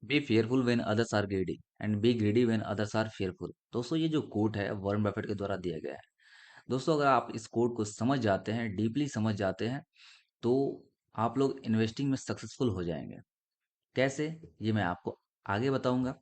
B fearful when others are greedy and be greedy when others are fearful. दोस्तों, ये जो coat है Warren Buffett के द्वारा दिया गया है। दोस्तों, अगर आप इस कोट को समझ जाते हैं, डीपली समझ जाते हैं, तो आप लोग इन्वेस्टिंग में सक्सेसफुल हो जाएंगे। कैसे, ये मैं आपको आगे बताऊंगा।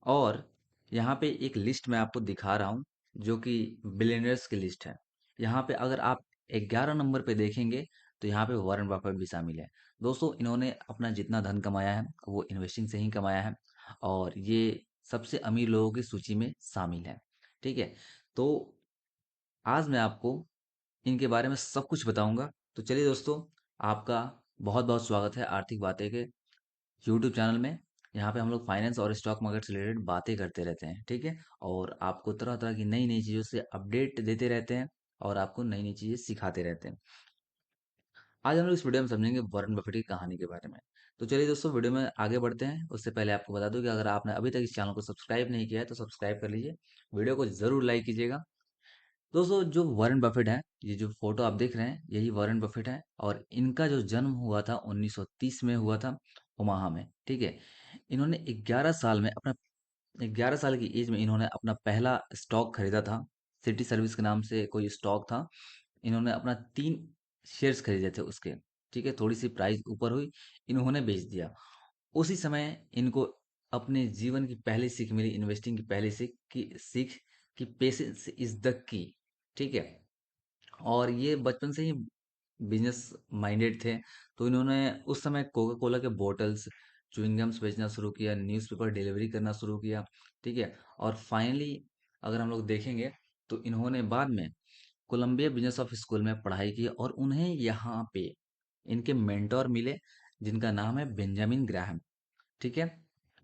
और यहाँ पे एक लिस्ट मैं आपको दिखा रहा हूँ जो कि बिलियनर्स की लिस्ट है। यहाँ पे अगर आप 11 नंबर पे देखेंगे तो यहाँ पे वॉरेन बफेट भी शामिल है। दोस्तों, इन्होंने अपना जितना धन कमाया है वो इन्वेस्टिंग से ही कमाया है, और ये सबसे अमीर लोगों की सूची में शामिल है। ठीक है, तो आज मैं आपको इनके बारे में सब कुछ बताऊंगा। तो चलिए दोस्तों, आपका बहुत बहुत स्वागत है आर्थिक बातें के यूट्यूब चैनल में। यहाँ पे हम लोग फाइनेंस और स्टॉक मार्केट से रिलेटेड बातें करते रहते हैं। ठीक है, और आपको तरह तरह की नई नई चीज़ों से अपडेट देते रहते हैं, और आपको नई नई चीज़ें सिखाते रहते हैं। आज हम लोग इस वीडियो में समझेंगे वॉरेन बफेट की कहानी के बारे में। तो चलिए दोस्तों, वीडियो में आगे बढ़ते हैं। उससे पहले आपको बता दूं कि अगर आपने अभी तक इस चैनल को सब्सक्राइब नहीं किया है तो सब्सक्राइब कर लीजिए, वीडियो को जरूर लाइक कीजिएगा। दोस्तों, जो वॉरेन बफेट है, ये जो फोटो आप देख रहे हैं यही वॉरेन बफेट है, और इनका जो जन्म हुआ था 1930 में हुआ था, ओमाहा में। ठीक है, इन्होंने 11 साल में अपना 11 साल की एज में इन्होंने अपना पहला स्टॉक खरीदा था। सिटी सर्विस के नाम से कोई स्टॉक था। इन्होंने अपना 3 शेयर्स खरीदे थे उसके। ठीक है, थोड़ी सी प्राइस ऊपर हुई, इन्होंने बेच दिया। उसी समय इनको अपने जीवन की पहली सीख मिली, इन्वेस्टिंग की पहली सीख कि पेशेंस इज द की। ठीक है, और ये बचपन से ही बिजनेस माइंडेड थे। तो इन्होंने उस समय कोका कोला के बॉटल्स, च्युइंगम्स बेचना शुरू किया, न्यूज़पेपर डिलीवरी करना शुरू किया। ठीक है, और फाइनली अगर हम लोग देखेंगे तो इन्होंने बाद में कोलंबिया बिजनेस ऑफ स्कूल में पढ़ाई की, और उन्हें यहाँ पे इनके मेंटोर मिले जिनका नाम है बेंजामिन ग्राहम। ठीक है,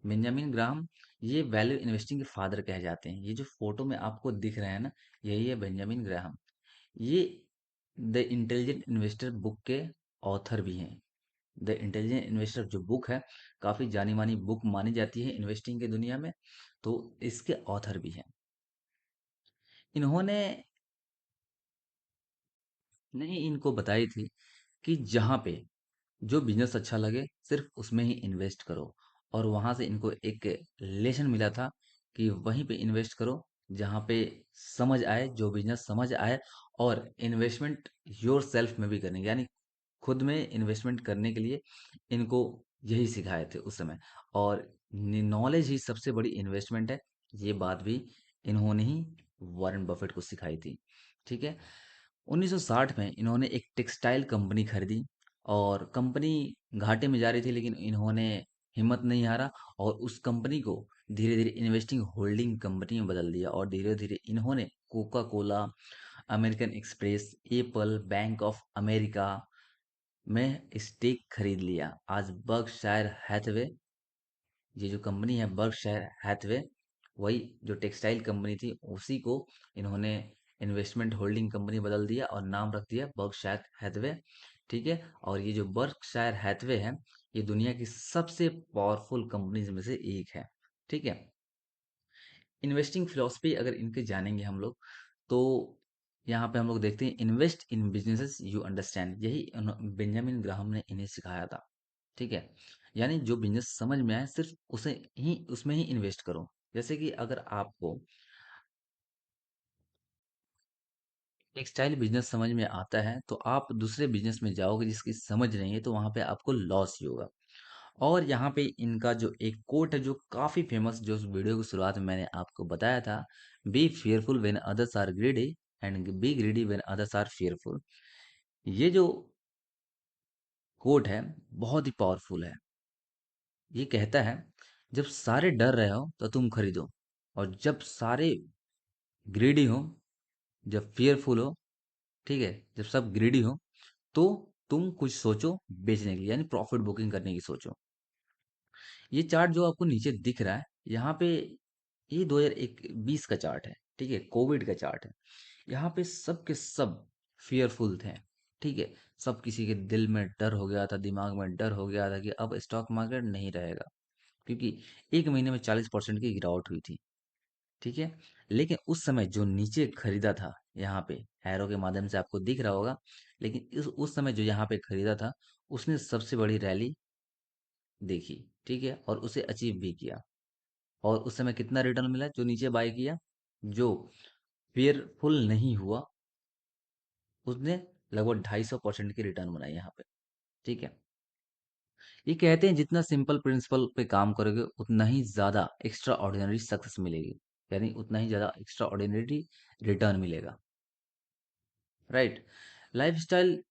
बेंजामिन ग्राहम ये वैल्यू इन्वेस्टिंग के फादर कहे जाते हैं। ये जो फोटो में आपको दिख रहे हैं ना, यही है बेंजामिन ग्राहम। ये द इंटेलिजेंट इन्वेस्टर बुक के ऑथर भी हैं। द इंटेलिजेंट इन्वेस्टर जो बुक है, काफी जानी मानी बुक मानी जाती है इन्वेस्टिंग की दुनिया में, तो इसके ऑथर भी हैं। इन्होंने नहीं इनको बताई थी कि जहाँ पे जो बिजनेस अच्छा लगे सिर्फ उसमें ही इन्वेस्ट करो। और वहां से इनको एक लेसन मिला था कि वहीं पे इन्वेस्ट करो जहाँ पे समझ आए, जो बिजनेस समझ आए। और इन्वेस्टमेंट योर सेल्फ में भी करनी, यानी खुद में इन्वेस्टमेंट करने के लिए इनको यही सिखाए थे उस समय। और नॉलेज ही सबसे बड़ी इन्वेस्टमेंट है, ये बात भी इन्होंने ही वॉरेन बफेट को सिखाई थी। ठीक है, 1960 में इन्होंने एक टेक्सटाइल कंपनी खरीदी, और कंपनी घाटे में जा रही थी, लेकिन इन्होंने हिम्मत नहीं हारा, और उस कंपनी को धीरे धीरे इन्वेस्टिंग होल्डिंग कंपनी में बदल दिया। और धीरे धीरे इन्होंने Coca Cola, American express, Apple, bank of America में स्टेक खरीद लिया। आज बर्कशायर हैथवे, ये जो कंपनी है बर्कशायर हैथवे, वही जो टेक्सटाइल कंपनी थी उसी को इन्होंने इन्वेस्टमेंट होल्डिंग कंपनी बदल दिया और नाम रख दिया बर्कशायर हैथवे। ठीक है, और ये जो बर्कशायर हैथवे है, ये दुनिया की सबसे पावरफुल कंपनीज में से एक है। ठीक है, इन्वेस्टिंग फिलोसफी अगर इनके जानेंगे हम लोग, तो यहाँ पे हम लोग देखते हैं invest in businesses you understand, यही बेंजामिन ग्राहम ने इन्हें सिखाया था। ठीक है, यानी जो बिजनेस समझ में आए सिर्फ उसे ही उसमें ही इन्वेस्ट करो। जैसे कि अगर आपको टेक्सटाइल बिजनेस समझ में आता है तो आप दूसरे बिजनेस में जाओगे जिसकी समझ नहीं है, तो वहां पे आपको लॉस ही होगा। और यहाँ पे इनका जो एक कोट है जो काफी फेमस, जो उस वीडियो की शुरुआत में मैंने आपको बताया था, be fearful when others are greedy and be greedy when others are fearful. ये जो कोट है बहुत ही पावरफुल है। ये कहता है, जब सारे डर रहे हो तो तुम खरीदो, और जब सारे ग्रीडी हो, जब फेयरफुल हो, ठीक है, जब सब ग्रीडी हो, तो तुम कुछ सोचो बेचने के लिए, यानी प्रॉफिट बुकिंग करने की सोचो। ये चार्ट जो आपको नीचे दिख रहा है यहाँ पे, ये 2021 का चार्ट है। ठीक है, कोविड का चार्ट है। यहाँ पे सब के सब फियरफुल थे। ठीक है, सब किसी के दिल में डर हो गया था, दिमाग में डर हो गया था कि अब स्टॉक मार्केट नहीं रहेगा, क्योंकि एक महीने में 40% की गिरावट हुई थी। ठीक है, लेकिन उस समय जो नीचे खरीदा था, यहाँ पे एरो के माध्यम से आपको दिख रहा होगा, लेकिन उस समय जो यहाँ पे खरीदा था, उसने सबसे बड़ी रैली देखी, ठीक है, और उसे अचीव भी किया। और उस समय कितना रिटर्न मिला जो नीचे बाय किया, जो फेयरफुल नहीं हुआ, उसने लगभग 250% की रिटर्न बनाई यहाँ पे। ठीक है, ये कहते हैं जितना सिंपल प्रिंसिपल पे काम करोगे उतना ही ज्यादा एक्स्ट्रा ऑर्डिनरी सक्सेस मिलेगी, यानी उतना ही ज्यादा एक्स्ट्रा ऑर्डिनरी रिटर्न मिलेगा। राइट। लाइफस्टाइल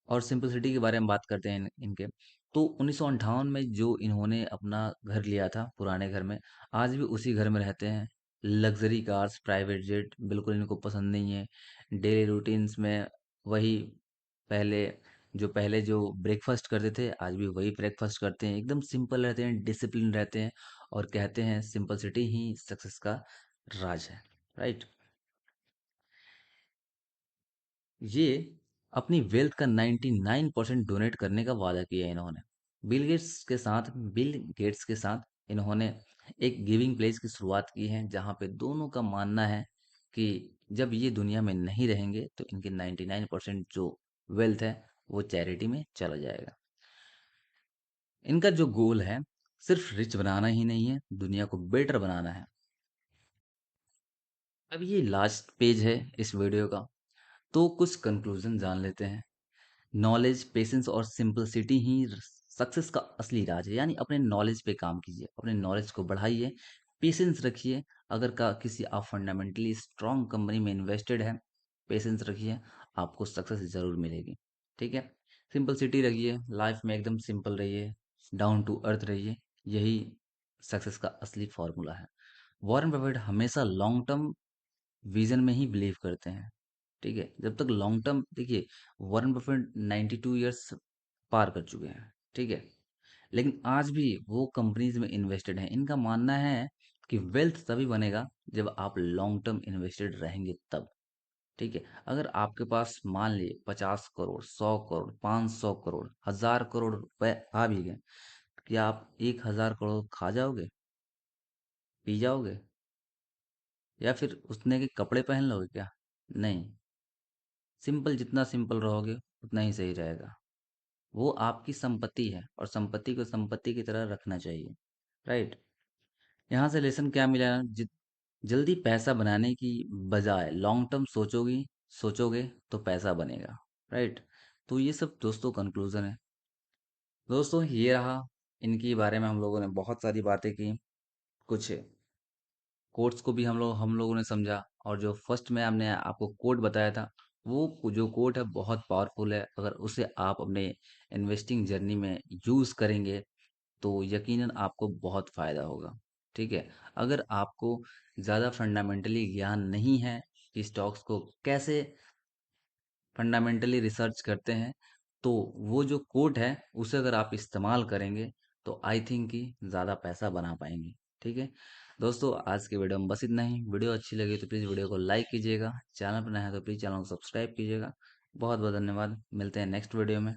और सिंपलिसिटी के बारे में बात करते हैं इनके। तो 1958 में जो इन्होंने अपना घर लिया था पुराने घर में, आज भी उसी घर में रहते हैं। लग्जरी कार्स, प्राइवेट जेट बिल्कुल इनको पसंद नहीं है। डेली रूटीन्स में वही पहले पहले जो ब्रेकफास्ट करते थे आज भी वही ब्रेकफास्ट करते हैं। एकदम सिंपल रहते हैं, डिसिप्लिन रहते हैं, और कहते हैं सिंपलिसिटी ही सक्सेस का राज है। राइट। ये अपनी वेल्थ का 99% डोनेट करने का वादा किया है इन्होंने। बिल गेट्स के साथ इन्होंने एक गिविंग प्लेस की शुरुआत की है, जहाँ पे दोनों का मानना है कि जब ये दुनिया में नहीं रहेंगे तो इनके 99% जो वेल्थ है वो चैरिटी में चला जाएगा। इनका जो गोल है, सिर्फ रिच बनाना ही नहीं है, दुनिया को बेटर बनाना है। अब ये लास्ट पेज है इस वीडियो का, तो कुछ कंक्लूजन जान लेते हैं। नॉलेज, पेशेंस और सिंपलिसिटी ही सक्सेस का असली राज है। यानी अपने नॉलेज पे काम कीजिए, अपने नॉलेज को बढ़ाइए, पेशेंस रखिए। अगर का किसी आप फंडामेंटली स्ट्रांग कंपनी में इन्वेस्टेड है, पेशेंस रखिए, आपको सक्सेस जरूर मिलेगी। ठीक है। सिंपलिसिटी रखिए, लाइफ में एकदम सिंपल रहिए, डाउन टू अर्थ रहिए, यही सक्सेस का असली फॉर्मूला है। वॉरेन बफेट हमेशा लॉन्ग टर्म विजन में ही बिलीव करते हैं। ठीक है, जब तक लॉन्ग टर्म देखिए, वॉरेन बफेट 92 ईयर्स पार कर चुके हैं। ठीक है, लेकिन आज भी वो कंपनीज में इन्वेस्टेड हैं। इनका मानना है कि वेल्थ तभी बनेगा जब आप लॉन्ग टर्म इन्वेस्टेड रहेंगे तब। ठीक है, अगर आपके पास मान लिए 50 करोड़, 100 करोड़, 500 करोड़, 1000 करोड़ रुपए आ भी गए, क्या आप 1000 करोड़ खा जाओगे, पी जाओगे, या फिर उतने के कपड़े पहन लोगे क्या? नहीं। सिंपल, जितना सिंपल रहोगे उतना ही सही रहेगा। वो आपकी संपत्ति है और संपत्ति को संपत्ति की तरह रखना चाहिए। राइट। यहाँ से लेसन क्या मिला? जल्दी पैसा बनाने की बजाय लॉन्ग टर्म सोचोगे तो पैसा बनेगा। राइट। तो ये सब दोस्तों कंक्लूजन है। दोस्तों ये रहा, इनके बारे में हम लोगों ने बहुत सारी बातें की, कुछ कोट्स को भी हम लोगों ने समझा। और जो फर्स्ट में हमने आपको कोट बताया था, वो जो कोट है बहुत पावरफुल है। अगर उसे आप अपने इन्वेस्टिंग जर्नी में यूज करेंगे तो यकीनन आपको बहुत फायदा होगा। ठीक है। अगर आपको ज़्यादा फंडामेंटली ज्ञान नहीं है कि स्टॉक्स को कैसे फंडामेंटली रिसर्च करते हैं, तो वो जो कोट है उसे अगर आप इस्तेमाल करेंगे तो आई थिंक कि ज़्यादा पैसा बना पाएंगे। ठीक है दोस्तों, आज के वीडियो में बस इतना ही। वीडियो अच्छी लगी तो प्लीज़ वीडियो को लाइक कीजिएगा, चैनल पर नया है तो प्लीज़ चैनल को सब्सक्राइब कीजिएगा। बहुत बहुत धन्यवाद, मिलते हैं नेक्स्ट वीडियो में।